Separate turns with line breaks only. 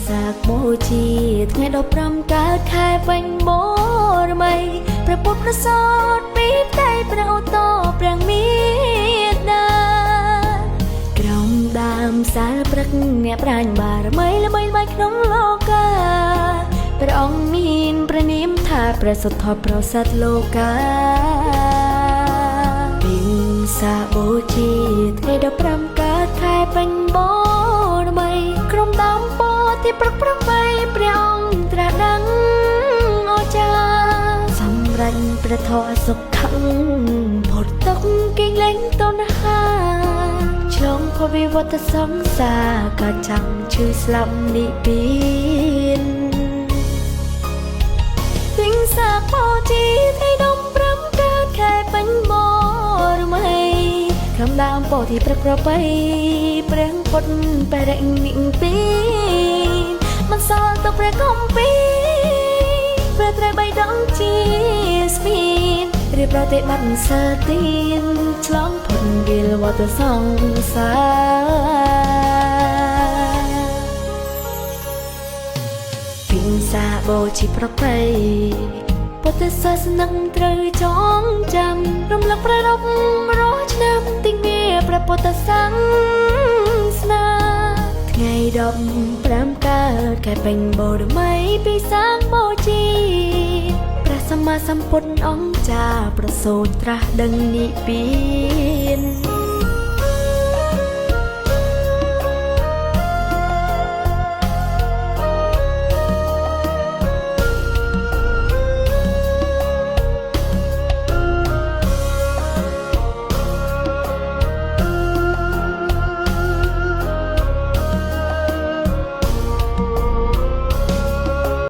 សាកបូជាថ្ងៃ15កើតខែពេញបរមីព្រះពុទ្ធប្រសោតពីតែព្រះអូតព្រះមេដាក្រំដើមសាលព្រឹកអ្នកប្រាជ្ញបារមីល្បីល្បាញក្នុងលោកាព្រះអង្គមានព្រះនាមថាព្រះសុទ្ធប្រសិទ្ធលោកាពីសាបូជាថ្ងៃ15កើតខែពេញបរមីក្រុមដើមពោធិព្រឹកប្របីព្រះអង្គត្រាស់ដឹងអស្ចារ្យសម្រេចព្រះធម៌សុខខੰផុតទុក្ខគិលេងតណ្ហាឆ្លងផុតវិវត្តសង្សារក៏ចាំឈឺស្លាប់និព្វានទិញសាកបូជាថ្ងៃ15កើតខែពេញបរមីក្រុមដើមពោធិព្រឹកប្របីព្រះពុទ្ធបរិនិព្វានមិនសល់ទុកព្រះគម្ពីរព្រះត្រៃបិដកជាស្ពានរៀបប្រតិបត្តិសាទានឆ្លងផុតវិលវត្តសង្សារពីសាបូជាប្របីពុទ្ធសាសនាត្រូវចងចាំរំលឹកព្រះរំរស់ឆ្នាំទីងារព្រះពុទ្ធសាសនាថ្ងៃ15កើតខែពេញបូរមីពីសាកបូជាព្រះសម្មាសម្ពុទ្ធអង្គចាប្រសូតត្រាស់ដឹងនិព្វាន